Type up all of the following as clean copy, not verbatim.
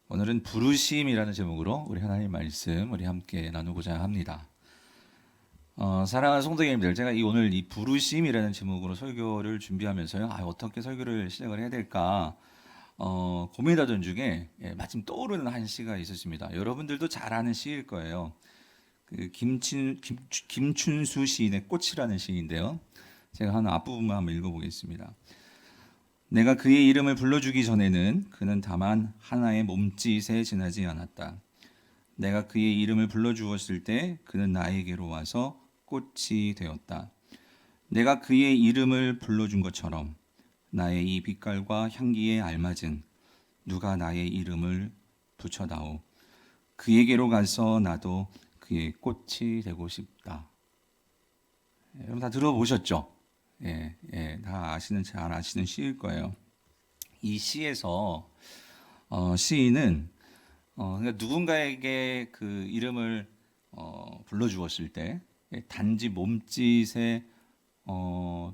오늘은 부르심이라는 제목으로 우리 하나님 말씀 우리 함께 나누고자 합니다. 사랑하는 성도님들, 제가 오늘 이 부르심이라는 제목으로 설교를 준비하면서요, 어떻게 설교를 시작을 해야 될까 고민하던 중에 마침 떠오르는 한 시가 있었습니다. 여러분들도 잘 아는 시일 거예요. 김춘수 시인의 꽃이라는 시인데요. 제가 한 앞부분만 한번 읽어보겠습니다. 내가 그의 이름을 불러주기 전에는 그는 다만 하나의 몸짓에 지나지 않았다. 내가 그의 이름을 불러주었을 때 그는 나에게로 와서 꽃이 되었다. 내가 그의 이름을 불러준 것처럼 나의 이 빛깔과 향기에 알맞은 누가 나의 이름을 붙여다오. 그에게로 가서 나도 그의 꽃이 되고 싶다. 여러분 다 들어보셨죠? 다 잘 아시는 시일 거예요. 이 시에서 시인은 그러니까 누군가에게 그 이름을 불러주었을 때 단지 몸짓에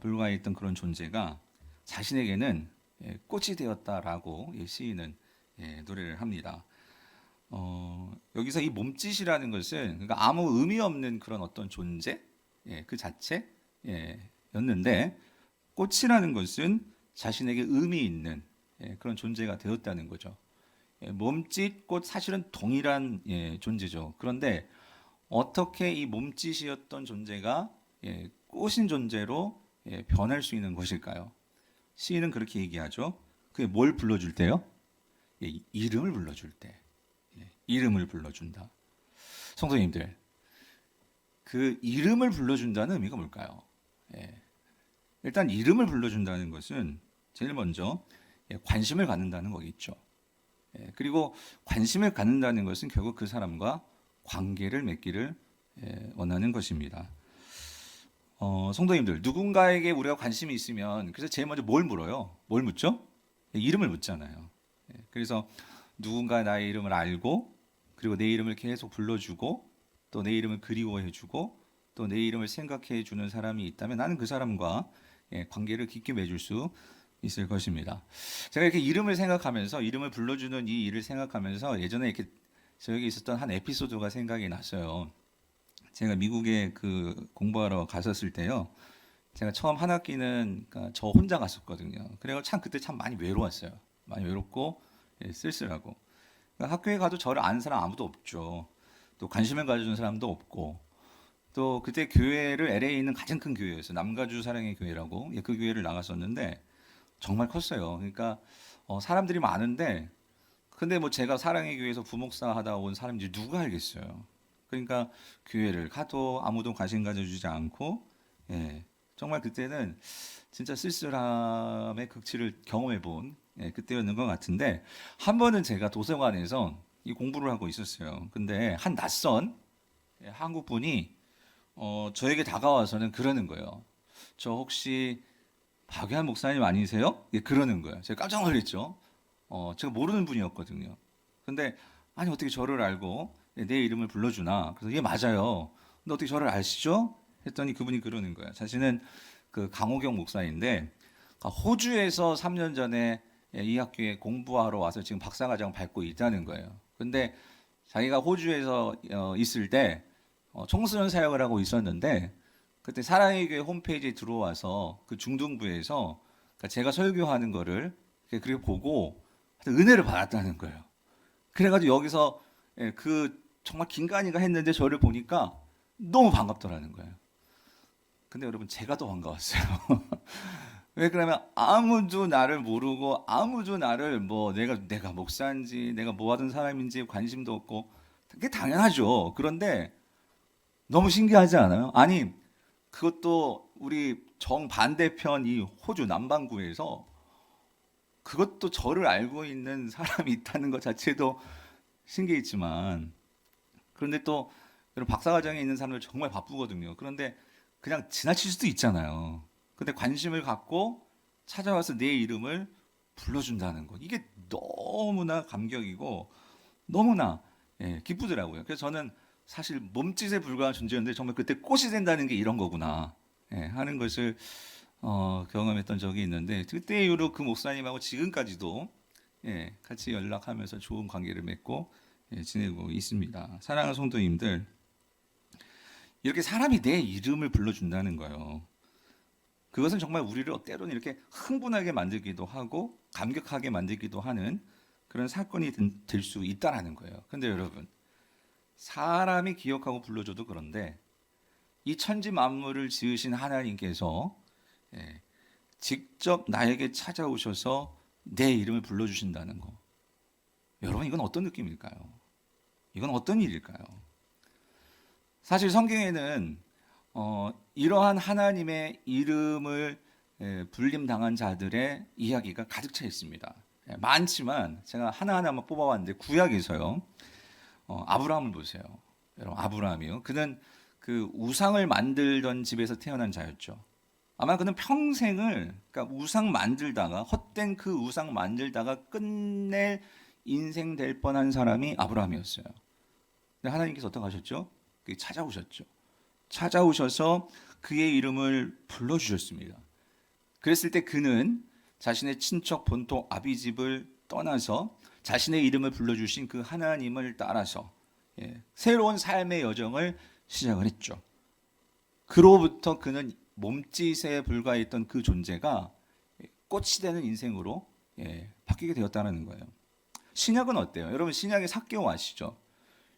불과했던 그런 존재가 자신에게는 꽃이 되었다라고 시인은 노래를 합니다. 여기서 이 몸짓이라는 것은 그러니까 아무 의미 없는 그런 어떤 존재 그 자체 였는데, 꽃이라는 것은 자신에게 의미 있는 그런 존재가 되었다는 거죠. 몸짓, 꽃 사실은 동일한 존재죠. 그런데 어떻게 이 몸짓이었던 존재가 꽃인 존재로 변할 수 있는 것일까요? 시인은 그렇게 얘기하죠. 그게 뭘 불러줄 때요? 이름을 불러줄 때. 이름을 불러준다. 성도님들, 그 이름을 불러준다는 의미가 뭘까요? 일단 이름을 불러준다는 것은 제일 먼저 관심을 갖는다는 거겠죠. 그리고 관심을 갖는다는 것은 결국 그 사람과 관계를 맺기를 원하는 것입니다. 성도님들, 누군가에게 우리가 관심이 있으면 그래서 제일 먼저 뭘 물어요? 뭘 묻죠? 이름을 묻잖아요. 그래서 누군가 나의 이름을 알고 그리고 내 이름을 계속 불러주고 또 내 이름을 그리워해주고 또 내 이름을 생각해 주는 사람이 있다면 나는 그 사람과 관계를 깊게 맺을 수 있을 것입니다. 제가 이렇게 이름을 생각하면서 이름을 불러주는 이 일을 생각하면서 예전에 이렇게 저에게 있었던 한 에피소드가 생각이 났어요. 제가 미국에 그 공부하러 갔었을 때요. 제가 처음 한 학기는 그러니까 저 혼자 갔었거든요. 그래서 참 그때 참 많이 외로웠어요. 많이 외롭고 쓸쓸하고. 그러니까 학교에 가도 저를 아는 사람 아무도 없죠. 또 관심을 가져준 사람도 없고. 또 그때 교회를 LA에 있는 가장 큰 교회였어요. 남가주 사랑의 교회라고 그 교회를 나갔었는데 정말 컸어요. 그러니까 사람들이 많은데 근데 뭐 제가 사랑의 교회에서 부목사 하다 온 사람인지 누가 알겠어요. 그러니까 교회를 가도 아무도 관심 가져주지 않고 정말 그때는 진짜 쓸쓸함의 극치를 경험해 본 그때였는 것 같은데, 한 번은 제가 도서관에서 이 공부를 하고 있었어요. 근데 한 낯선 한국 분이 저에게 다가와서는 그러는 거예요. 저 혹시 박유한 목사님 아니세요? 그러는 거예요. 제가 깜짝 놀랐죠. 제가 모르는 분이었거든요. 근데 아니 어떻게 저를 알고 내 이름을 불러주나? 그래서 예 맞아요. 근데 어떻게 저를 아시죠? 했더니 그분이 그러는 거예요. 자신은 그 강호경 목사인데 호주에서 3년 전에 이 학교에 공부하러 와서 지금 박사과정 밟고 있다는 거예요. 근데 자기가 호주에서 있을 때 청소년 사역을 하고 있었는데 그때 사랑의 교회 홈페이지에 들어와서 그 중등부에서 그러니까 제가 설교하는 거를 그렇게 보고 은혜를 받았다는 거예요. 그래가지고 여기서 그 정말 긴가니가 했는데 저를 보니까 너무 반갑더라는 거예요. 근데 여러분 제가 더 반가웠어요. 왜 그러면 아무도 나를 모르고 아무도 나를 뭐 내가 목사인지 내가 뭐 하던 사람인지 관심도 없고 그게 당연하죠. 그런데 너무 신기하지 않아요? 아니 그것도 우리 정반대편 이 호주 남반구에서 그것도 저를 알고 있는 사람이 있다는 것 자체도 신기했지만, 그런데 또 여러분 박사과정에 있는 사람들 정말 바쁘거든요. 그런데 그냥 지나칠 수도 있잖아요. 근데 관심을 갖고 찾아와서 내 이름을 불러준다는 것, 이게 너무나 감격이고 너무나 기쁘더라고요. 그래서 저는 사실 몸짓에 불과한 존재였는데 정말 그때 꽃이 된다는 게 이런 거구나 하는 것을 경험했던 적이 있는데, 그때 이후로 그 목사님하고 지금까지도 같이 연락하면서 좋은 관계를 맺고 지내고 있습니다. 사랑하는 성도님들, 이렇게 사람이 내 이름을 불러준다는 거예요. 그것은 정말 우리를 때로는 이렇게 흥분하게 만들기도 하고 감격하게 만들기도 하는 그런 사건이 될 수 있다라는 거예요. 근데 여러분, 사람이 기억하고 불러줘도 그런데 이 천지 만물을 지으신 하나님께서 직접 나에게 찾아오셔서 내 이름을 불러주신다는 거, 여러분, 이건 어떤 느낌일까요? 이건 어떤 일일까요? 사실 성경에는 이러한 하나님의 이름을 불림당한 자들의 이야기가 가득 차 있습니다. 많지만 제가 하나하나만 뽑아왔는데, 구약에서요, 아브라함을 보세요. 여러분, 아브라함이요, 그는 그 우상을 만들던 집에서 태어난 자였죠. 아마 그는 평생을, 그러니까 우상 만들다가, 헛된 그 우상 만들다가 끝낼 인생 될 뻔한 사람이 아브라함이었어요. 근데 하나님께서 어떻게 하셨죠? 찾아오셨죠. 찾아오셔서 그의 이름을 불러주셨습니다. 그랬을 때 그는 자신의 친척 본토 아비집을 떠나서 자신의 이름을 불러주신 그 하나님을 따라서 새로운 삶의 여정을 시작을 했죠. 그로부터 그는 몸짓에 불과했던 그 존재가 꽃이 되는 인생으로 바뀌게 되었다는 거예요. 신약은 어때요? 여러분, 신약의 삭개오 아시죠?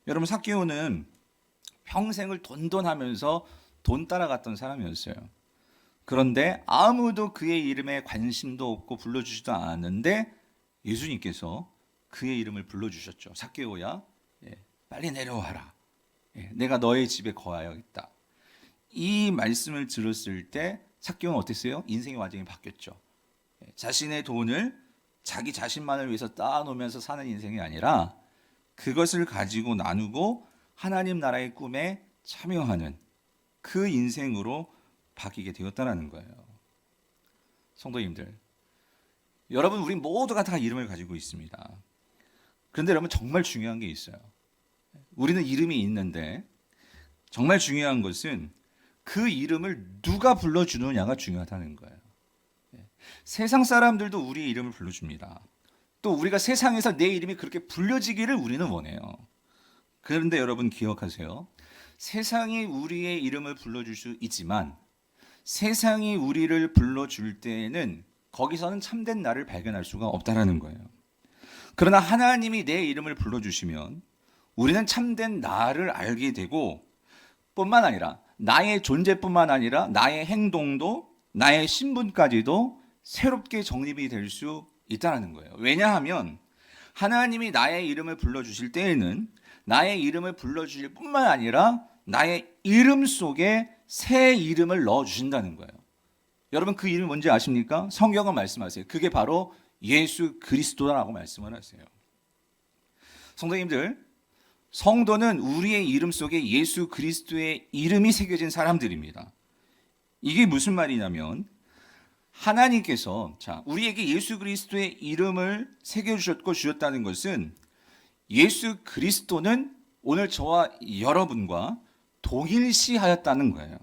여러분, 삭개오는 평생을 돈돈하면서 돈 따라갔던 사람이었어요. 그런데 아무도 그의 이름에 관심도 없고 불러주지도 않았는데 예수님께서 그의 이름을 불러주셨죠. 삭개오야, 빨리 내려와라. 내가 너의 집에 거하여있다. 이 말씀을 들었을 때 삭개오는 어땠어요? 인생의 완전히 바뀌었죠. 자신의 돈을 자기 자신만을 위해서 쌓아놓으면서 사는 인생이 아니라 그것을 가지고 나누고 하나님 나라의 꿈에 참여하는 그 인생으로 바뀌게 되었다는 거예요. 성도님들, 여러분, 우리 모두가 다 이름을 가지고 있습니다. 그런데 여러분, 정말 중요한 게 있어요. 우리는 이름이 있는데 정말 중요한 것은 그 이름을 누가 불러주느냐가 중요하다는 거예요. 세상 사람들도 우리의 이름을 불러줍니다. 또 우리가 세상에서 내 이름이 그렇게 불려지기를 우리는 원해요. 그런데 여러분, 기억하세요. 세상이 우리의 이름을 불러줄 수 있지만 세상이 우리를 불러줄 때에는 거기서는 참된 나를 발견할 수가 없다는 거예요. 그러나 하나님이 내 이름을 불러주시면 우리는 참된 나를 알게 되고, 뿐만 아니라 나의 존재뿐만 아니라 나의 행동도, 나의 신분까지도 새롭게 정립이 될 수 있다는 거예요. 왜냐하면 하나님이 나의 이름을 불러주실 때에는 나의 이름을 불러주실 뿐만 아니라 나의 이름 속에 새 이름을 넣어주신다는 거예요. 여러분, 그 이름이 뭔지 아십니까? 성경은 말씀하세요. 그게 바로 예수 그리스도라고 말씀을 하세요. 성도님들, 성도는 우리의 이름 속에 예수 그리스도의 이름이 새겨진 사람들입니다. 이게 무슨 말이냐면, 하나님께서 우리에게 예수 그리스도의 이름을 새겨주셨고 주셨다는 것은 예수 그리스도는 오늘 저와 여러분과 동일시하였다는 거예요.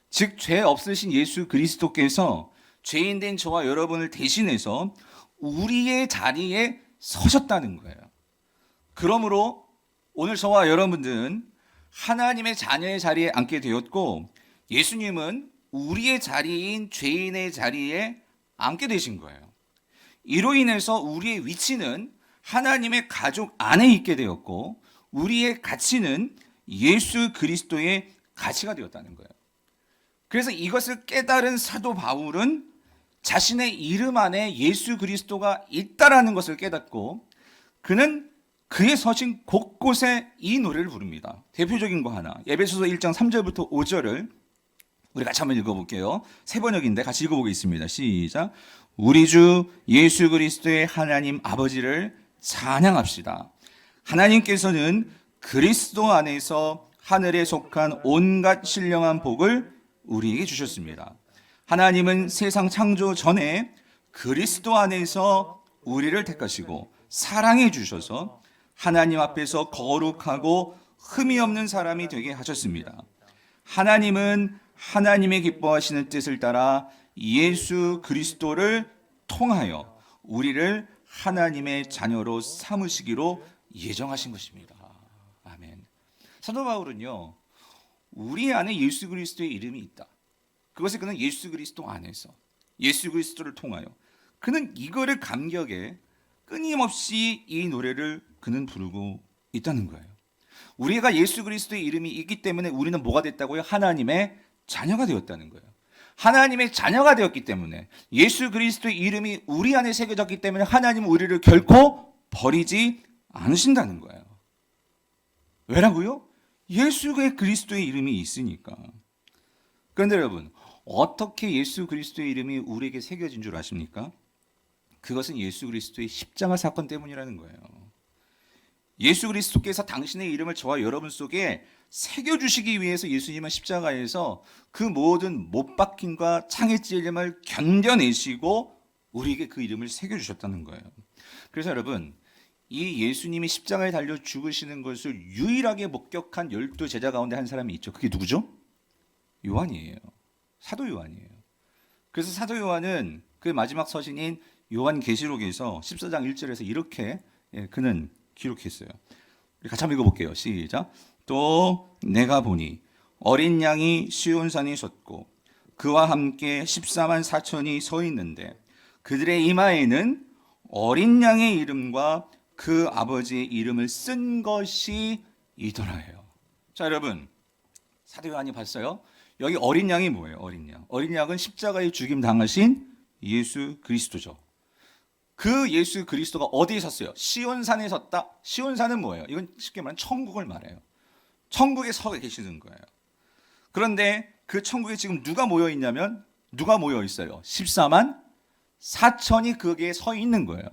즉, 죄 없으신 예수 그리스도께서 죄인된 저와 여러분을 대신해서 우리의 자리에 서셨다는 거예요. 그러므로 오늘 저와 여러분들은 하나님의 자녀의 자리에 앉게 되었고, 예수님은 우리의 자리인 죄인의 자리에 앉게 되신 거예요. 이로 인해서 우리의 위치는 하나님의 가족 안에 있게 되었고, 우리의 가치는 예수 그리스도의 가치가 되었다는 거예요. 그래서 이것을 깨달은 사도 바울은 자신의 이름 안에 예수 그리스도가 있다라는 것을 깨닫고, 그는 그의 서신 곳곳에 이 노래를 부릅니다. 대표적인 거 하나, 에베소서 1장 3절부터 5절을 우리 같이 한번 읽어볼게요. 세 번역인데 같이 읽어보겠습니다. 시작. 우리 주 예수 그리스도의 하나님 아버지를 찬양합시다. 하나님께서는 그리스도 안에서 하늘에 속한 온갖 신령한 복을 우리에게 주셨습니다. 하나님은 세상 창조 전에 그리스도 안에서 우리를 택하시고 사랑해 주셔서 하나님 앞에서 거룩하고 흠이 없는 사람이 되게 하셨습니다. 하나님은 하나님의 기뻐하시는 뜻을 따라 예수 그리스도를 통하여 우리를 하나님의 자녀로 삼으시기로 예정하신 것입니다. 아멘. 사도 바울은요, 우리 안에 예수 그리스도의 이름이 있다. 그것을 그는 예수 그리스도 안에서 예수 그리스도를 통하여 그는 이거를 감격에 끊임없이 이 노래를 그는 부르고 있다는 거예요. 우리가 예수 그리스도의 이름이 있기 때문에 우리는 뭐가 됐다고요? 하나님의 자녀가 되었다는 거예요. 하나님의 자녀가 되었기 때문에 예수 그리스도의 이름이 우리 안에 새겨졌기 때문에 하나님은 우리를 결코 버리지 않으신다는 거예요. 왜라고요? 예수 그리스도의 이름이 있으니까. 그런데 여러분, 어떻게 예수 그리스도의 이름이 우리에게 새겨진 줄 아십니까? 그것은 예수 그리스도의 십자가 사건 때문이라는 거예요. 예수 그리스도께서 당신의 이름을 저와 여러분 속에 새겨주시기 위해서 예수님은 십자가에서 그 모든 못 박힘과 창에 찔림을 견뎌내시고 우리에게 그 이름을 새겨주셨다는 거예요. 그래서 여러분, 이 예수님이 십자가에 달려 죽으시는 것을 유일하게 목격한 12 제자 가운데 한 사람이 있죠. 그게 누구죠? 요한이에요. 사도 요한이에요. 그래서 사도 요한은 그 마지막 서신인 요한계시록에서 14장 1절에서 이렇게 그는 기록했어요. 우리 같이 한번 읽어볼게요. 시작. 또 내가 보니 어린 양이 시온산에 섰고 그와 함께 14만 4천이 서 있는데 그들의 이마에는 어린 양의 이름과 그 아버지의 이름을 쓴 것이 있더라요. 자, 여러분, 사도 요한이 봤어요. 여기 어린 양이 뭐예요? 어린 양. 어린 양은 십자가에 죽임 당하신 예수 그리스도죠. 그 예수 그리스도가 어디에 섰어요? 시온산에 섰다. 시온산은 뭐예요? 이건 쉽게 말하면 천국을 말해요. 천국에 서 계시는 거예요. 그런데 그 천국에 지금 누가 모여 있냐면 누가 모여 있어요? 14만 4천이 거기에 서 있는 거예요.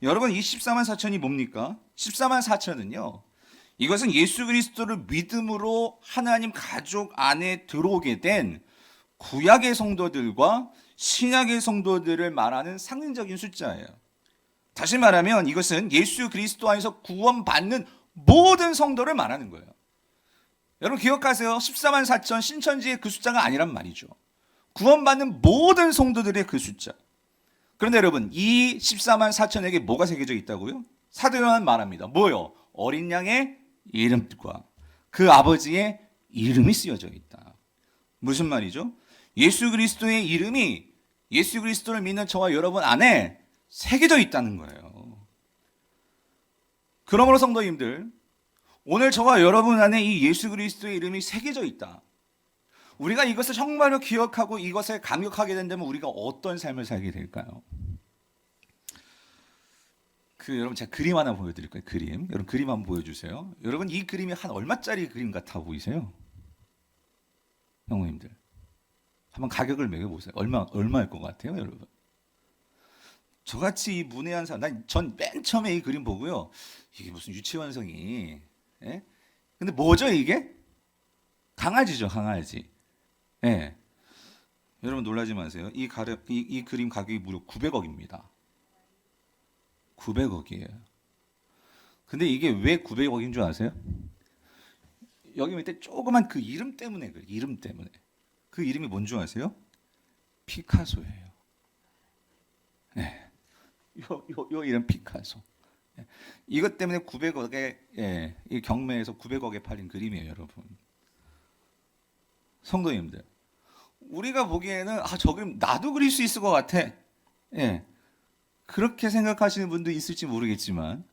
여러분, 이 14만 4천이 뭡니까? 14만 4천은요, 이것은 예수 그리스도를 믿음으로 하나님 가족 안에 들어오게 된 구약의 성도들과 신약의 성도들을 말하는 상징적인 숫자예요. 다시 말하면 이것은 예수 그리스도 안에서 구원받는 모든 성도를 말하는 거예요. 여러분 기억하세요. 14만 4천 신천지의 그 숫자가 아니란 말이죠. 구원받는 모든 성도들의 그 숫자. 그런데 여러분, 이 14만 4천에게 뭐가 새겨져 있다고요? 사도 요한 말합니다. 뭐요? 어린 양의 이름과 그 아버지의 이름이 쓰여져 있다. 무슨 말이죠? 예수 그리스도의 이름이 예수 그리스도를 믿는 저와 여러분 안에 새겨져 있다는 거예요. 그러므로 성도님들, 오늘 저와 여러분 안에 이 예수 그리스도의 이름이 새겨져 있다. 우리가 이것을 정말로 기억하고 이것에 감격하게 된다면 우리가 어떤 삶을 살게 될까요? 여러분, 제가 그림 하나 보여드릴 거예요. 그림. 여러분, 그림 한번 보여주세요. 여러분, 이 그림이 한 얼마짜리 그림 같아 보이세요? 형님들, 한번 가격을 매겨보세요. 얼마일 것 같아요, 여러분? 저같이 이 문외한 사람, 전 맨 처음에 이 그림 보고요, 이게 무슨 유치원생이, 예? 근데 뭐죠 이게? 강아지죠, 강아지. 예. 여러분 놀라지 마세요. 이 그림 가격이 무려 900억입니다. 900억이에요. 근데 이게 왜 900억인 줄 아세요? 여기 밑에 조그만 그 이름 때문에 그래요. 이름 때문에. 그 이름이 뭔 줄 아세요? 피카소예요. 네. 요 이름 피카소. 이것 때문에 900억에, 이 경매에서 900억에 팔린 그림이에요, 여러분. 성도님들, 우리가 보기에는 저 그림 나도 그릴 수 있을 것 같아. 예. 그렇게 생각하시는 분도 있을지 모르겠지만,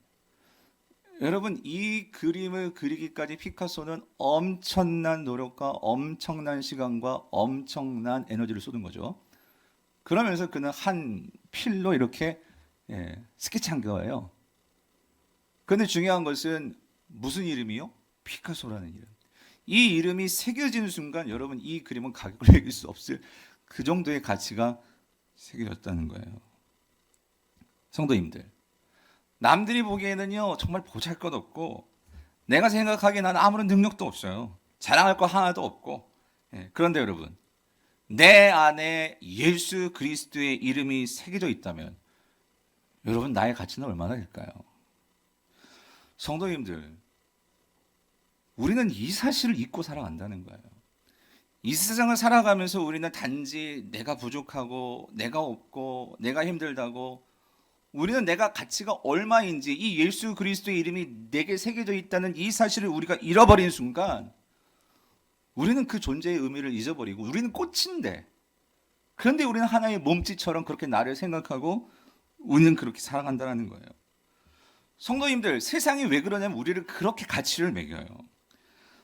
여러분, 이 그림을 그리기까지 피카소는 엄청난 노력과 엄청난 시간과 엄청난 에너지를 쏟은 거죠. 그러면서 그는 한 필로 이렇게 스케치한 거예요. 그런데 중요한 것은 무슨 이름이요? 피카소라는 이름. 이 이름이 새겨지는 순간 여러분, 이 그림은 가격을 매길 수 없을 그 정도의 가치가 새겨졌다는 거예요. 성도님들, 남들이 보기에는요 정말 보잘것없고 내가 생각하기에 나는 아무런 능력도 없어요. 자랑할 거 하나도 없고. 그런데 여러분, 내 안에 예수 그리스도의 이름이 새겨져 있다면 여러분, 나의 가치는 얼마나 될까요? 성도님들, 우리는 이 사실을 잊고 살아간다는 거예요. 이 세상을 살아가면서 우리는 단지 내가 부족하고 내가 없고 내가 힘들다고 우리는 내가 가치가 얼마인지, 이 예수 그리스도의 이름이 내게 새겨져 있다는 이 사실을 우리가 잃어버린 순간 우리는 그 존재의 의미를 잊어버리고, 우리는 꽃인데, 그런데 우리는 하나의 몸짓처럼 그렇게 나를 생각하고 우리는 그렇게 살아간다는 거예요. 성도님들, 세상이 왜 그러냐면 우리를 그렇게 가치를 매겨요.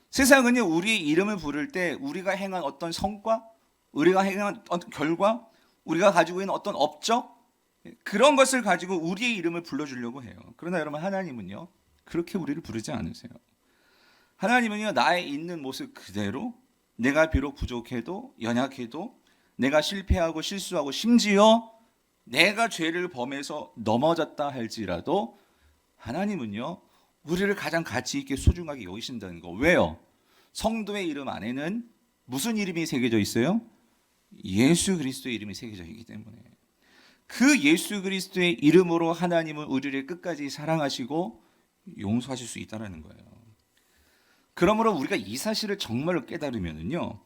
세상은요, 우리의 이름을 부를 때 우리가 행한 어떤 성과, 우리가 행한 어떤 결과, 우리가 가지고 있는 어떤 업적, 그런 것을 가지고 우리의 이름을 불러주려고 해요. 그러나 여러분, 하나님은요 그렇게 우리를 부르지 않으세요. 하나님은요, 나의 있는 모습 그대로, 내가 비록 부족해도 연약해도, 내가 실패하고 실수하고 심지어 내가 죄를 범해서 넘어졌다 할지라도 하나님은요 우리를 가장 가치 있게 소중하게 여기신다는 거. 왜요? 성도의 이름 안에는 무슨 이름이 새겨져 있어요? 예수 그리스도의 이름이 새겨져 있기 때문에. 그 예수 그리스도의 이름으로 하나님은 우리를 끝까지 사랑하시고 용서하실 수 있다는 거예요. 그러므로 우리가 이 사실을 정말로 깨달으면은요,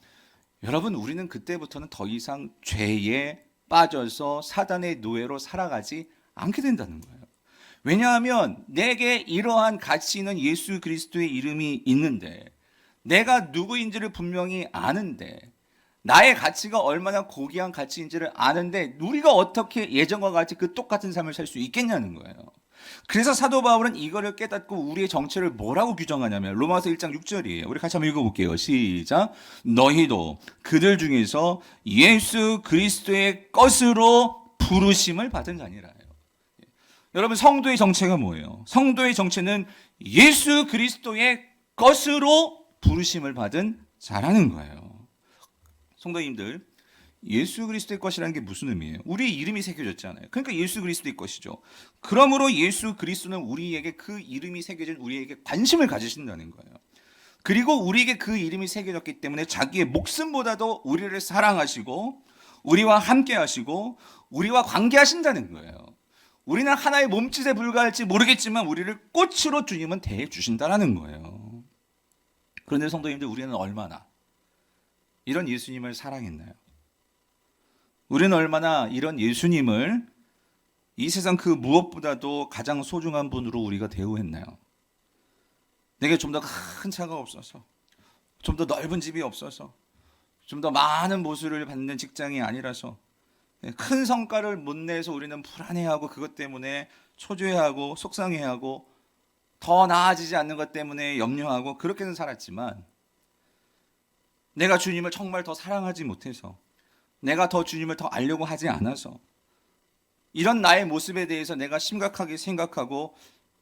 여러분, 우리는 그때부터는 더 이상 죄에 빠져서 사단의 노예로 살아가지 않게 된다는 거예요. 왜냐하면 내게 이러한 가치 있는 예수 그리스도의 이름이 있는데, 내가 누구인지를 분명히 아는데, 나의 가치가 얼마나 고귀한 가치인지를 아는데 우리가 어떻게 예전과 같이 그 똑같은 삶을 살 수 있겠냐는 거예요. 그래서 사도 바울은 이거를 깨닫고 우리의 정체를 뭐라고 규정하냐면 로마서 1장 6절이에요. 우리 같이 한번 읽어볼게요. 시작. 너희도 그들 중에서 예수 그리스도의 것으로 부르심을 받은 자니라. 여러분, 성도의 정체가 뭐예요? 성도의 정체는 예수 그리스도의 것으로 부르심을 받은 자라는 거예요. 성도님들, 예수 그리스도의 것이라는 게 무슨 의미예요? 우리의 이름이 새겨졌잖아요. 그러니까 예수 그리스도의 것이죠. 그러므로 예수 그리스도는 우리에게 그 이름이 새겨진 우리에게 관심을 가지신다는 거예요. 그리고 우리에게 그 이름이 새겨졌기 때문에 자기의 목숨보다도 우리를 사랑하시고 우리와 함께 하시고 우리와 관계하신다는 거예요. 우리는 하나의 몸짓에 불과할지 모르겠지만 우리를 꽃으로 주님은 대해 주신다는 거예요. 그런데 성도님들, 우리는 얼마나 이런 예수님을 사랑했나요? 우리는 얼마나 이런 예수님을 이 세상 그 무엇보다도 가장 소중한 분으로 우리가 대우했나요? 내게 좀 더 큰 차가 없어서, 좀 더 넓은 집이 없어서, 좀 더 많은 보수를 받는 직장이 아니라서, 큰 성과를 못 내서 우리는 불안해하고 그것 때문에 초조해하고 속상해하고 더 나아지지 않는 것 때문에 염려하고 그렇게는 살았지만, 내가 주님을 정말 더 사랑하지 못해서, 내가 더 주님을 더 알려고 하지 않아서, 이런 나의 모습에 대해서 내가 심각하게 생각하고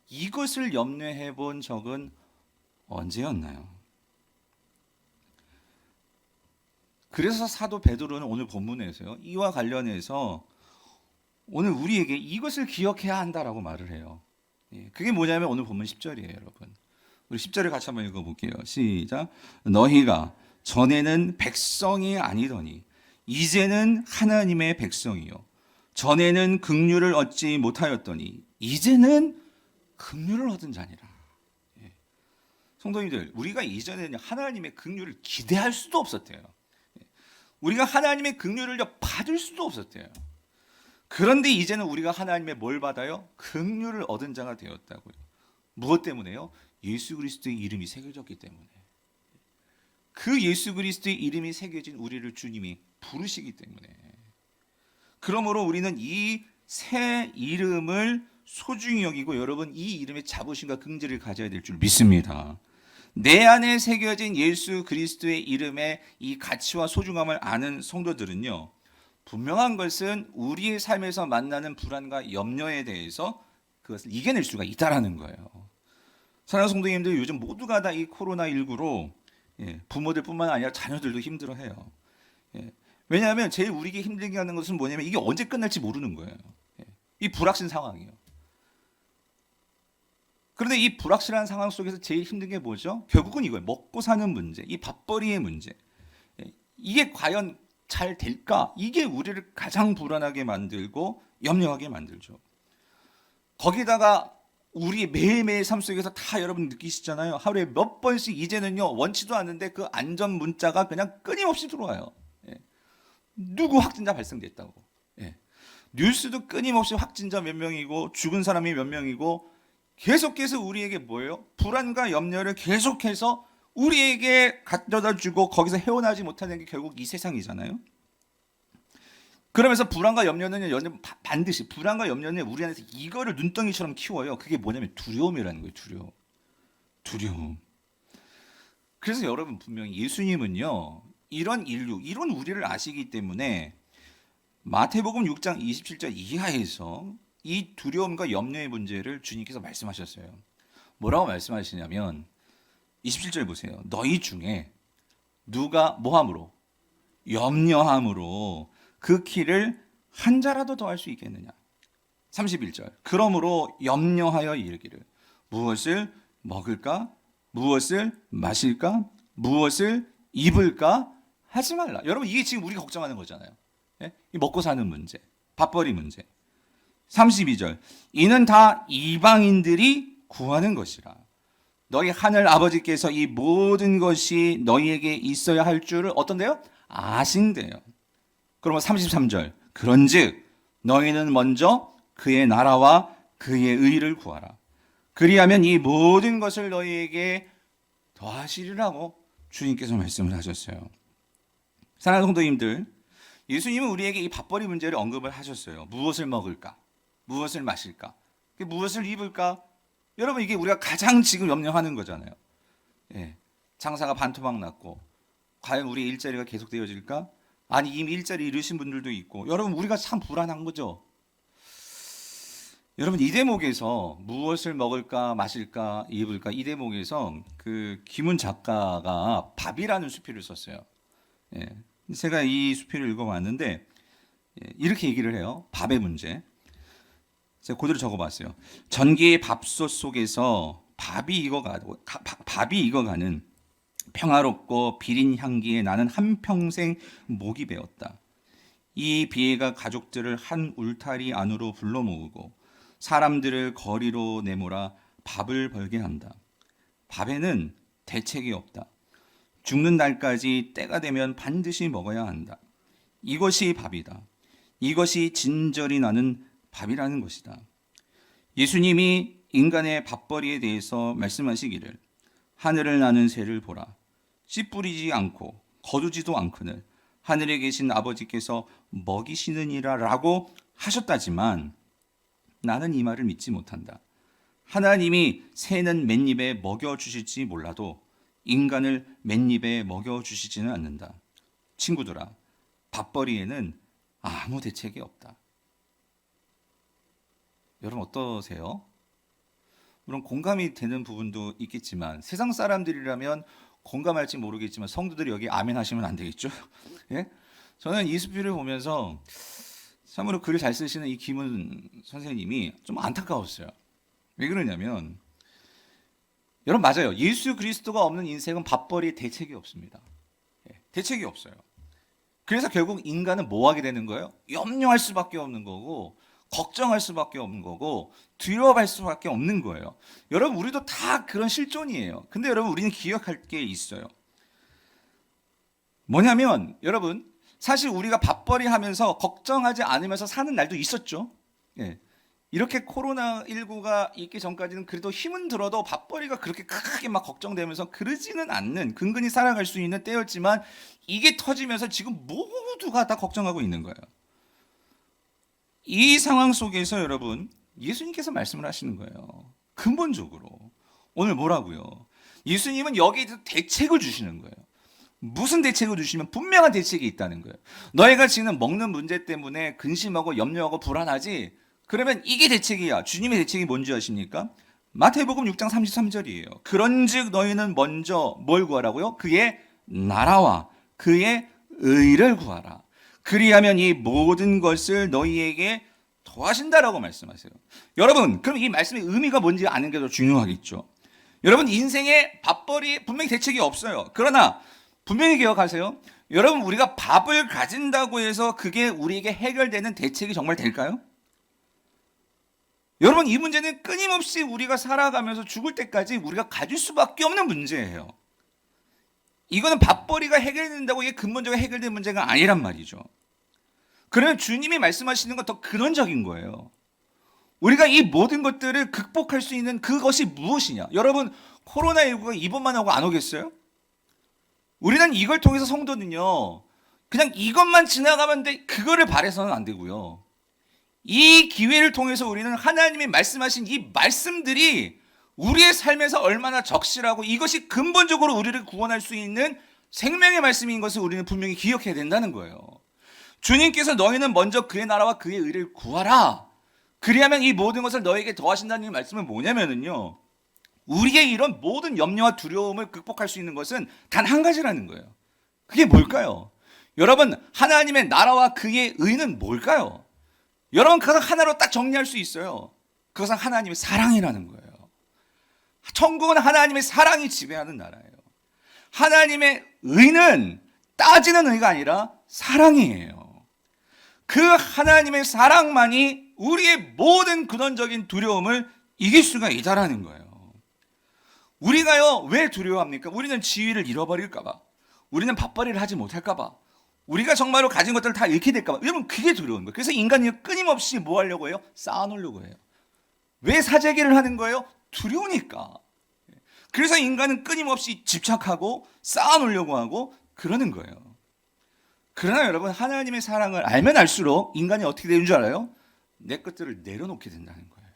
이것을 염려해 본 적은 언제였나요? 그래서 사도 베드로는 오늘 본문에서요, 이와 관련해서 오늘 우리에게 이것을 기억해야 한다라고 말을 해요. 그게 뭐냐면 오늘 본문 10절이에요, 여러분. 우리 10절을 같이 한번 읽어볼게요. 시작. 너희가 전에는 백성이 아니더니 이제는 하나님의 백성이요, 전에는 긍휼을 얻지 못하였더니 이제는 긍휼을 얻은 자니라. 성도님들, 우리가 이전에는 하나님의 긍휼을 기대할 수도 없었대요. 우리가 하나님의 긍휼을 받을 수도 없었대요. 그런데 이제는 우리가 하나님의 뭘 받아요? 긍휼을 얻은 자가 되었다고요. 무엇 때문에요? 예수 그리스도의 이름이 새겨졌기 때문에. 그 예수 그리스도의 이름이 새겨진 우리를 주님이 부르시기 때문에. 그러므로 우리는 이 새 이름을 소중히 여기고, 여러분, 이 이름의 자부심과 긍지를 가져야 될 줄 믿습니다. 내 안에 새겨진 예수 그리스도의 이름의 이 가치와 소중함을 아는 성도들은요, 분명한 것은 우리의 삶에서 만나는 불안과 염려에 대해서 그것을 이겨낼 수가 있다라는 거예요. 사랑하는 성도님들, 요즘 모두가 다 이 코로나19로 부모들뿐만 아니라 자녀들도 힘들어해요. 왜냐하면 제일 우리에게 힘들게 하는 것은 뭐냐면 이게 언제 끝날지 모르는 거예요. 이 불확실 상황이에요. 그런데 이 불확실한 상황 속에서 제일 힘든 게 뭐죠? 결국은 이거예요. 먹고 사는 문제, 이 밥벌이의 문제. 이게 과연 잘 될까? 이게 우리를 가장 불안하게 만들고 염려하게 만들죠. 거기다가 우리 매일매일 삶 속에서 다 여러분 느끼시잖아요. 하루에 몇 번씩 이제는요, 원치도 않는데 그 안전 문자가 그냥 끊임없이 들어와요. 누구 확진자 발생됐다고. 뉴스도 끊임없이 확진자 몇 명이고 죽은 사람이 몇 명이고 계속해서 우리에게 뭐예요? 불안과 염려를 계속해서 우리에게 가져다 주고 거기서 헤어나지 못하는 게 결국 이 세상이잖아요. 그러면서 불안과 염려는 반드시 불안과 염려는 우리 안에서 이거를 눈덩이처럼 키워요. 그게 뭐냐면 두려움이라는 거예요. 두려움. 그래서 여러분 분명히 예수님은요, 이런 인류, 이런 우리를 아시기 때문에 마태복음 6장 27절 이하에서 이 두려움과 염려의 문제를 주님께서 말씀하셨어요. 뭐라고 말씀하시냐면 27절 보세요. 너희 중에 누가 뭐함으로? 염려함으로 그 키를 한 자라도 더할 수 있겠느냐. 31절. 그러므로 염려하여 이르기를 무엇을 먹을까? 무엇을 마실까? 무엇을 입을까? 하지 말라. 여러분 이게 지금 우리가 걱정하는 거잖아요. 예? 이 먹고 사는 문제, 밥벌이 문제. 32절. 이는 다 이방인들이 구하는 것이라. 너희 하늘 아버지께서 이 모든 것이 너희에게 있어야 할 줄을 어떤데요? 아신대요. 그러면 33절. 그런즉 너희는 먼저 그의 나라와 그의 의를 구하라. 그리하면 이 모든 것을 너희에게 더하시리라고 주님께서 말씀을 하셨어요. 사랑하는 성도님들, 예수님은 우리에게 이 밥벌이 문제를 언급을 하셨어요. 무엇을 먹을까? 무엇을 마실까? 무엇을 입을까? 여러분 이게 우리가 가장 지금 염려하는 거잖아요. 예, 장사가 반토막 났고 과연 우리의 일자리가 계속되어질까? 아니 이미 일자리 잃으신 분들도 있고 여러분 우리가 참 불안한 거죠. 여러분 이 대목에서 무엇을 먹을까 마실까 입을까 이 대목에서 그 김훈 작가가 밥이라는 수필을 썼어요. 예, 제가 이 수필을 읽어봤는데 이렇게 얘기를 해요. 밥의 문제. 제가 그대로 적어봤어요. 전기의 밥솥 속에서 밥이 익어가는 평화롭고 비린 향기에 나는 한평생 목이 베었다. 이 비애가 가족들을 한 울타리 안으로 불러 모으고 사람들을 거리로 내몰아 밥을 벌게 한다. 밥에는 대책이 없다. 죽는 날까지 때가 되면 반드시 먹어야 한다. 이것이 밥이다. 이것이 진절이 나는 밥이라는 것이다. 예수님이 인간의 밥벌이에 대해서 말씀하시기를 하늘을 나는 새를 보라. 씨 뿌리지 않고 거두지도 않거늘 하늘에 계신 아버지께서 먹이시느니라 라고 하셨다지만 나는 이 말을 믿지 못한다. 하나님이 새는 맨입에 먹여주실지 몰라도 인간을 맨입에 먹여주시지는 않는다. 친구들아, 밥벌이에는 아무 대책이 없다. 여러분 어떠세요? 물론 공감이 되는 부분도 있겠지만 세상 사람들이라면 공감할지 모르겠지만 성도들이 여기 아멘 하시면 안 되겠죠? 예? 저는 이 수필을 보면서 참으로 글을 잘 쓰시는 이 김은 선생님이 좀 안타까웠어요. 왜 그러냐면 여러분 맞아요. 예수 그리스도가 없는 인생은 밥벌이에 대책이 없습니다. 예, 대책이 없어요. 그래서 결국 인간은 뭐 하게 되는 거예요? 염려할 수밖에 없는 거고 걱정할 수밖에 없는 거고 두려워할 수밖에 없는 거예요. 여러분 우리도 다 그런 실존이에요. 근데 여러분 우리는 기억할 게 있어요. 뭐냐면 여러분 사실 우리가 밥벌이 하면서 걱정하지 않으면서 사는 날도 있었죠. 예. 이렇게 코로나19가 있기 전까지는 그래도 힘은 들어도 밥벌이가 그렇게 크게 막 걱정되면서 그러지는 않는 근근히 살아갈 수 있는 때였지만 이게 터지면서 지금 모두가 다 걱정하고 있는 거예요. 이 상황 속에서 여러분 예수님께서 말씀을 하시는 거예요. 근본적으로 오늘 뭐라고요? 예수님은 여기에 대책을 주시는 거예요. 무슨 대책을 주시면 분명한 대책이 있다는 거예요. 너희가 지금 먹는 문제 때문에 근심하고 염려하고 불안하지? 그러면 이게 대책이야. 주님의 대책이 뭔지 아십니까? 마태복음 6장 33절이에요. 그런즉 너희는 먼저 뭘 구하라고요? 그의 나라와 그의 의를 구하라. 그리하면 이 모든 것을 너희에게 더하신다라고 말씀하세요. 여러분, 그럼 이 말씀의 의미가 뭔지 아는 게 더 중요하겠죠. 여러분, 인생에 밥벌이 분명히 대책이 없어요. 그러나 분명히 기억하세요. 여러분, 우리가 밥을 가진다고 해서 그게 우리에게 해결되는 대책이 정말 될까요? 여러분, 이 문제는 끊임없이 우리가 살아가면서 죽을 때까지 우리가 가질 수밖에 없는 문제예요. 이거는 밥벌이가 해결된다고 이게 근본적으로 해결된 문제가 아니란 말이죠. 그러면 주님이 말씀하시는 건 더 근원적인 거예요. 우리가 이 모든 것들을 극복할 수 있는 그것이 무엇이냐? 여러분, 코로나19가 이번만 하고 안 오겠어요? 우리는 이걸 통해서 성도는요, 그냥 이것만 지나가면 돼, 그거를 바라서는 안 되고요. 이 기회를 통해서 우리는 하나님이 말씀하신 이 말씀들이 우리의 삶에서 얼마나 적실하고 이것이 근본적으로 우리를 구원할 수 있는 생명의 말씀인 것을 우리는 분명히 기억해야 된다는 거예요. 주님께서 너희는 먼저 그의 나라와 그의 의를 구하라. 그리하면 이 모든 것을 너에게 더하신다는 이 말씀은 뭐냐면요, 우리의 이런 모든 염려와 두려움을 극복할 수 있는 것은 단 한 가지라는 거예요. 그게 뭘까요? 여러분, 하나님의 나라와 그의 의는 뭘까요? 여러분, 그것은 하나로 딱 정리할 수 있어요. 그것은 하나님의 사랑이라는 거예요. 천국은 하나님의 사랑이 지배하는 나라예요. 하나님의 의는 따지는 의가 아니라 사랑이에요. 그 하나님의 사랑만이 우리의 모든 근원적인 두려움을 이길 수가 있다라는 거예요. 우리가요, 왜 두려워합니까? 우리는 지위를 잃어버릴까봐, 우리는 밥벌이를 하지 못할까봐, 우리가 정말로 가진 것들을 다 잃게 될까봐. 여러분, 그게 두려운 거예요. 그래서 인간이 끊임없이 뭐 하려고 해요? 쌓아놓으려고 해요. 왜 사재기를 하는 거예요? 두려우니까. 그래서 인간은 끊임없이 집착하고 쌓아놓으려고 하고 그러는 거예요. 그러나 여러분, 하나님의 사랑을 알면 알수록 인간이 어떻게 되는 줄 알아요? 내 것들을 내려놓게 된다는 거예요.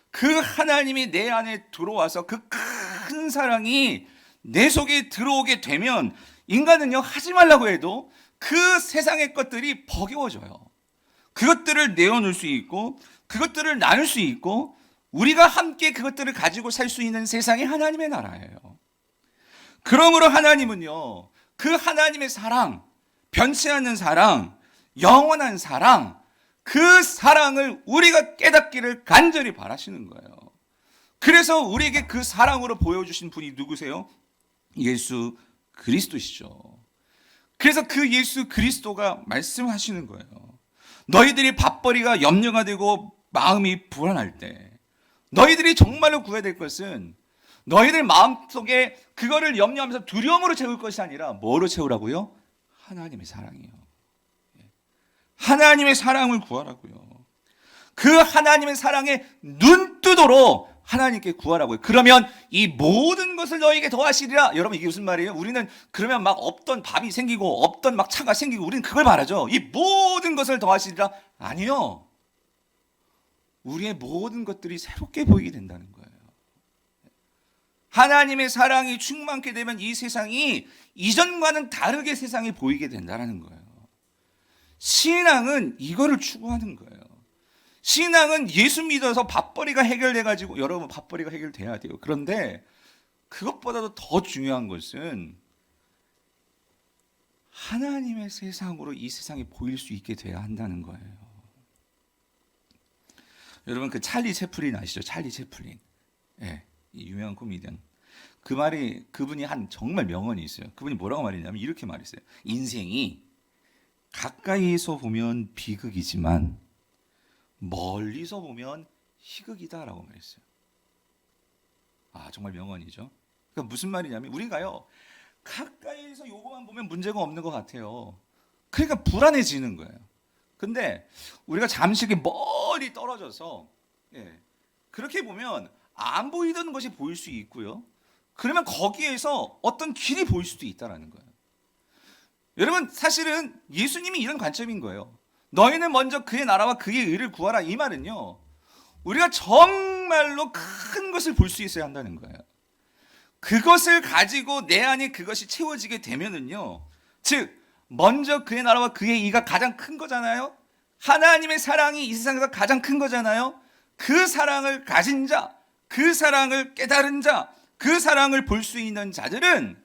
그 하나님이 내 안에 들어와서 그 큰 사랑이 내 속에 들어오게 되면 인간은요, 하지 말라고 해도 그 세상의 것들이 버거워져요. 그것들을 내어놓을 수 있고 그것들을 나눌 수 있고 우리가 함께 그것들을 가지고 살 수 있는 세상이 하나님의 나라예요. 그러므로 하나님은요, 그 하나님의 사랑, 변치 않는 사랑, 영원한 사랑, 그 사랑을 우리가 깨닫기를 간절히 바라시는 거예요. 그래서 우리에게 그 사랑으로 보여주신 분이 누구세요? 예수 그리스도시죠. 그래서 그 예수 그리스도가 말씀하시는 거예요. 너희들이 밥벌이가 염려가 되고 마음이 불안할 때, 너희들이 정말로 구해야 될 것은 너희들 마음속에 그거를 염려하면서 두려움으로 채울 것이 아니라 뭐로 채우라고요? 하나님의 사랑이요. 하나님의 사랑을 구하라고요. 그 하나님의 사랑에 눈 뜨도록 하나님께 구하라고요. 그러면 이 모든 것을 너에게 더하시리라. 여러분, 이게 무슨 말이에요? 우리는 그러면 막 없던 밥이 생기고 없던 막 차가 생기고 우리는 그걸 바라죠. 이 모든 것을 더하시리라. 아니요. 우리의 모든 것들이 새롭게 보이게 된다는 거예요. 하나님의 사랑이 충만케 되면 이 세상이 이전과는 다르게 세상이 보이게 된다는 거예요. 신앙은 이거를 추구하는 거예요. 신앙은 예수 믿어서 밥벌이가 해결돼가지고, 여러분 밥벌이가 해결돼야 돼요. 그런데 그것보다도 더 중요한 것은 하나님의 세상으로 이 세상이 보일 수 있게 돼야 한다는 거예요. 여러분, 그 찰리 채플린 아시죠? 찰리 채플린. 예, 이 유명한 코미디언. 그 말이, 그분이 한 정말 명언이 있어요. 그분이 뭐라고 말했냐면 이렇게 말했어요. 인생이 가까이에서 보면 비극이지만 멀리서 보면 희극이다라고 말했어요. 아, 정말 명언이죠. 그러니까 무슨 말이냐면 우리가요, 가까이에서 요거만 보면 문제가 없는 것 같아요. 그러니까 불안해지는 거예요. 근데 우리가 잠시 멀리 떨어져서, 그렇게 보면 안 보이던 것이 보일 수 있고요. 그러면 거기에서 어떤 길이 보일 수도 있다는 거예요. 여러분, 사실은 예수님이 이런 관점인 거예요. 너희는 먼저 그의 나라와 그의 의를 구하라. 이 말은요, 우리가 정말로 큰 것을 볼 수 있어야 한다는 거예요. 그것을 가지고 내 안에 그것이 채워지게 되면은요, 즉 먼저 그의 나라와 그의 의가 가장 큰 거잖아요. 하나님의 사랑이 이 세상에서 가장 큰 거잖아요. 그 사랑을 가진 자, 그 사랑을 깨달은 자, 그 사랑을 볼 수 있는 자들은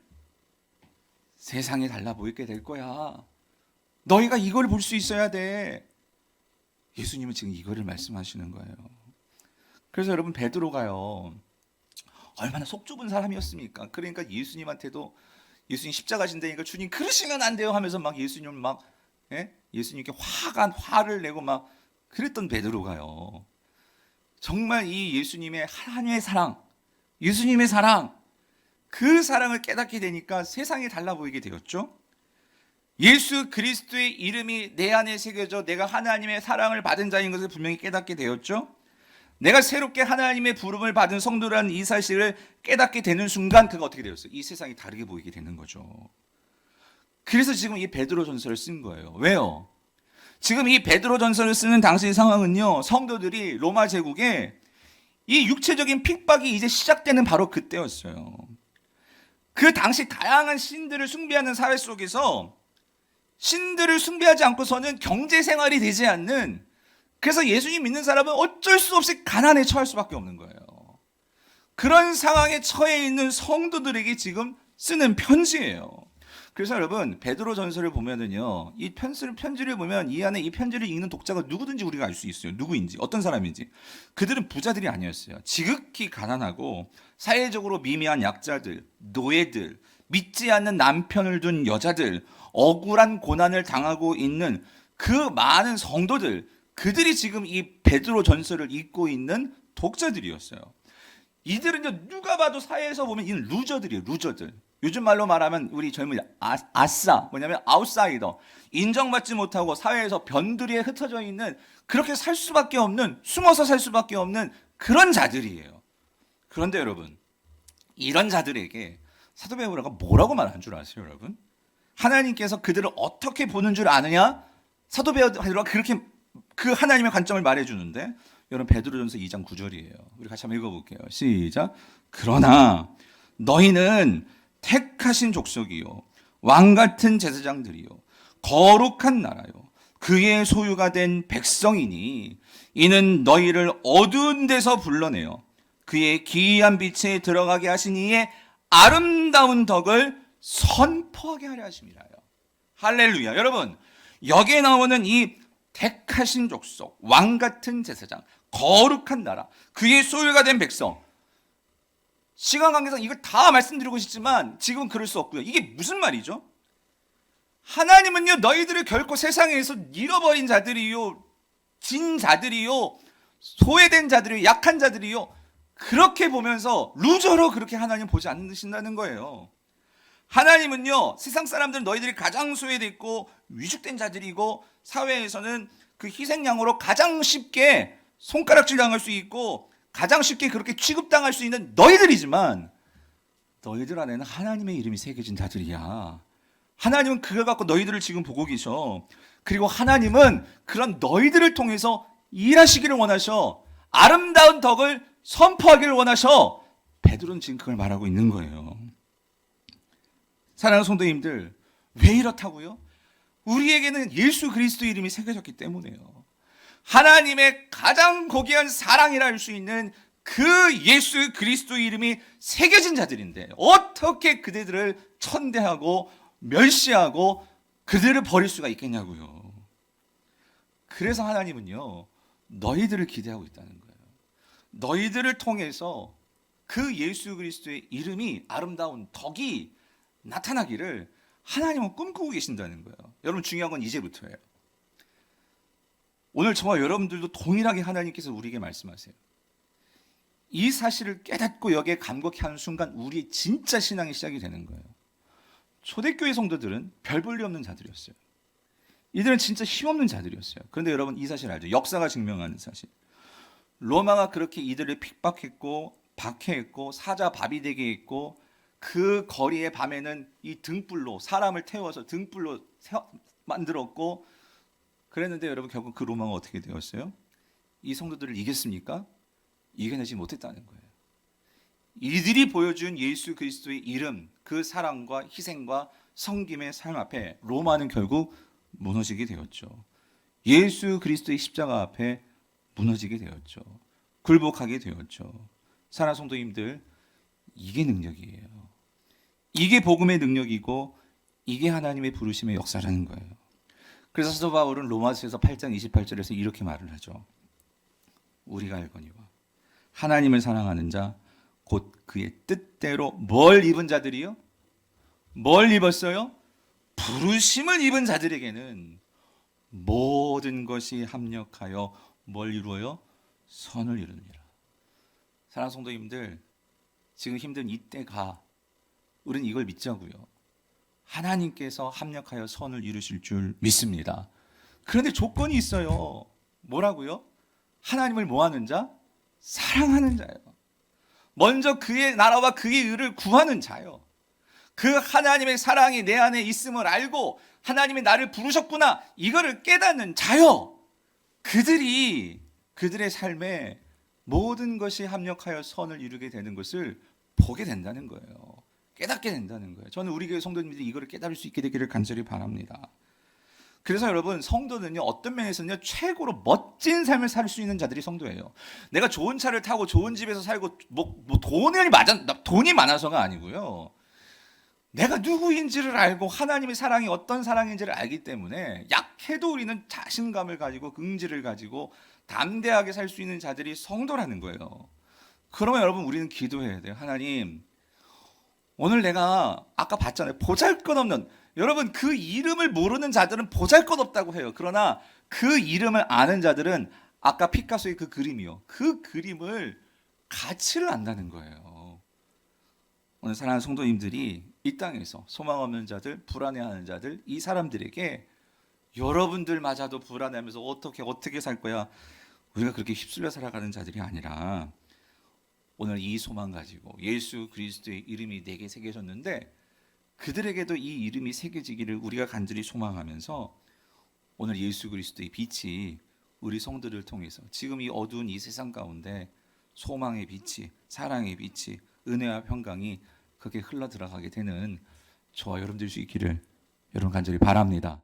세상이 달라 보이게 될 거야. 너희가 이걸 볼 수 있어야 돼. 예수님은 지금 이거를 말씀하시는 거예요. 그래서 여러분, 베드로가요, 얼마나 속 좁은 사람이었습니까? 그러니까 예수님한테도, 예수님 십자가 진다니까 주님 그러시면 안 돼요 하면서 막 예수님 막, 예수님께 화를 내고 막 그랬던 베드로가요, 정말 이 예수님의 하나님의 사랑, 예수님의 사랑, 그 사랑을 깨닫게 되니까 세상이 달라 보이게 되었죠. 예수 그리스도의 이름이 내 안에 새겨져 내가 하나님의 사랑을 받은 자인 것을 분명히 깨닫게 되었죠. 내가 새롭게 하나님의 부름을 받은 성도라는 이 사실을 깨닫게 되는 순간 그가 어떻게 되었어요? 이 세상이 다르게 보이게 되는 거죠. 그래서 지금 이 베드로전서를 쓴 거예요. 왜요? 지금 이 베드로전서를 쓰는 당시의 상황은요, 성도들이 로마 제국에 이 육체적인 핍박이 이제 시작되는 바로 그때였어요. 그 당시 다양한 신들을 숭배하는 사회 속에서 신들을 숭배하지 않고서는 경제 생활이 되지 않는, 그래서 예수님 믿는 사람은 어쩔 수 없이 가난에 처할 수밖에 없는 거예요. 그런 상황에 처해 있는 성도들에게 지금 쓰는 편지예요. 그래서 여러분 베드로 전서를 보면은요, 이 편지를 보면 이 안에 이 편지를 읽는 독자가 누구든지 우리가 알 수 있어요. 누구인지, 어떤 사람인지. 그들은 부자들이 아니었어요. 지극히 가난하고 사회적으로 미미한 약자들, 노예들, 믿지 않는 남편을 둔 여자들, 억울한 고난을 당하고 있는 그 많은 성도들, 그들이 지금 이 베드로 전서를 읽고 있는 독자들이었어요. 이들은 누가 봐도 사회에서 보면 이는 루저들이에요. 루저들. 요즘 말로 말하면 우리 젊은 아싸, 뭐냐면 아웃사이더, 인정받지 못하고 사회에서 변두리에 흩어져 있는, 그렇게 살 수밖에 없는, 숨어서 살 수밖에 없는 그런 자들이에요. 그런데 여러분, 이런 자들에게 사도 베드로가 뭐라고 말하는 줄 아세요, 여러분? 하나님께서 그들을 어떻게 보는 줄 아느냐? 사도 베드로가 그렇게 그 하나님의 관점을 말해주는데, 여러분 베드로전서 2장 9절이에요. 우리 같이 한번 읽어볼게요. 시작. 그러나 너희는 택하신 족속이요, 왕같은 제사장들이요, 거룩한 나라요, 그의 소유가 된 백성이니 이는 너희를 어두운 데서 불러내어 그의 기이한 빛에 들어가게 하신 이의 아름다운 덕을 선포하게 하려 하심이라요. 할렐루야. 여러분, 여기에 나오는 이 택하신 족속, 왕같은 제사장, 거룩한 나라, 그의 소유가 된 백성, 시간 관계상 이걸 다 말씀드리고 싶지만 지금은 그럴 수 없고요. 이게 무슨 말이죠? 하나님은요, 너희들을 결코 세상에서 잃어버린 자들이요, 진 자들이요, 소외된 자들이요, 약한 자들이요, 그렇게 보면서 루저로 그렇게 하나님 보지 않으신다는 거예요. 하나님은요, 세상 사람들은 너희들이 가장 소외됐고 위축된 자들이고 사회에서는 그 희생양으로 가장 쉽게 손가락질 당할 수 있고 가장 쉽게 그렇게 취급당할 수 있는 너희들이지만, 너희들 안에는 하나님의 이름이 새겨진 자들이야. 하나님은 그걸 갖고 너희들을 지금 보고 계셔. 그리고 하나님은 그런 너희들을 통해서 일하시기를 원하셔. 아름다운 덕을 선포하기를 원하셔. 베드로는 지금 그걸 말하고 있는 거예요. 사랑하는 성도님들, 왜 이렇다고요? 우리에게는 예수 그리스도 이름이 새겨졌기 때문에요. 하나님의 가장 고귀한 사랑이라 할 수 있는 그 예수 그리스도 이름이 새겨진 자들인데 어떻게 그들을 천대하고 멸시하고 그들을 버릴 수가 있겠냐고요. 그래서 하나님은요, 너희들을 기대하고 있다는 거예요. 너희들을 통해서 그 예수 그리스도의 이름이, 아름다운 덕이 나타나기를 하나님은 꿈꾸고 계신다는 거예요. 여러분, 중요한 건 이제부터예요. 오늘 저와 여러분들도 동일하게 하나님께서 우리에게 말씀하세요. 이 사실을 깨닫고 여기에 감격해 하는 순간 우리의 진짜 신앙이 시작이 되는 거예요. 초대교회 성도들은 별 볼 일 없는 자들이었어요. 이들은 진짜 힘없는 자들이었어요. 그런데 여러분, 이 사실 알죠? 역사가 증명하는 사실. 로마가 그렇게 이들을 핍박했고 박해했고 사자밥이 되게 했고, 그 거리의 밤에는 이 등불로 사람을 태워서 등불로 만들었고 그랬는데, 여러분 결국 그 로마가 어떻게 되었어요? 이 성도들을 이겼습니까? 이겨내지 못했다는 거예요. 이들이 보여준 예수 그리스도의 이름, 그 사랑과 희생과 섬김의 삶 앞에 로마는 결국 무너지게 되었죠. 예수 그리스도의 십자가 앞에 무너지게 되었죠. 굴복하게 되었죠. 사랑하는 성도님들, 이게 능력이에요. 이게 복음의 능력이고 이게 하나님의 부르심의 역사라는 거예요. 그래서 사도 바울은 로마서에서 8장 28절에서 이렇게 말을 하죠. 우리가 알거니와 하나님을 사랑하는 자 곧 그의 뜻대로 뭘 입은 자들이요? 뭘 입었어요? 부르심을 입은 자들에게는 모든 것이 합력하여 뭘 이루어요? 선을 이루느니라. 사랑하는 성도님들, 지금 힘든 이때가 우리는 이걸 믿자고요. 하나님께서 합력하여 선을 이루실 줄 믿습니다. 그런데 조건이 있어요. 뭐라고요? 하나님을 뭐하는 자? 사랑하는 자예요. 먼저 그의 나라와 그의 의를 구하는 자요. 그 하나님의 사랑이 내 안에 있음을 알고 하나님이 나를 부르셨구나 이거를 깨닫는 자요. 그들의 삶에 모든 것이 합력하여 선을 이루게 되는 것을 보게 된다는 거예요. 깨닫게 된다는 거예요. 저는 우리 교회 성도님들이 이거를 깨달을 수 있게 되기를 간절히 바랍니다. 그래서 여러분 성도는요 어떤 면에서는요 최고로 멋진 삶을 살 수 있는 자들이 성도예요. 내가 좋은 차를 타고 좋은 집에서 살고 돈이 많아서가 아니고요. 내가 누구인지를 알고 하나님의 사랑이 어떤 사랑인지를 알기 때문에 약해도 우리는 자신감을 가지고 긍지를 가지고 담대하게 살 수 있는 자들이 성도라는 거예요. 그러면 여러분 우리는 기도해야 돼요. 하나님 오늘 내가 아까 봤잖아요. 보잘것없는 여러분 그 이름을 모르는 자들은 보잘것없다고 해요. 그러나 그 이름을 아는 자들은 아까 피카소의 그 그림이요. 그 그림을 가치를 안다는 거예요. 오늘 사랑하는 성도님들이 이 땅에서 소망 없는 자들, 불안해하는 자들, 이 사람들에게 여러분들마저도 불안해하면서 어떻게 살 거야? 우리가 그렇게 휩쓸려 살아가는 자들이 아니라 오늘 이 소망 가지고 예수 그리스도의 이름이 내게 새겨졌는데 그들에게도 이 이름이 새겨지기를 우리가 간절히 소망하면서 오늘 예수 그리스도의 빛이 우리 성도들을 통해서 지금 이 어두운 이 세상 가운데 소망의 빛이, 사랑의 빛이, 은혜와 평강이 그렇게 흘러 들어가게 되는 저와 여러분들 수 있기를 여러분 간절히 바랍니다.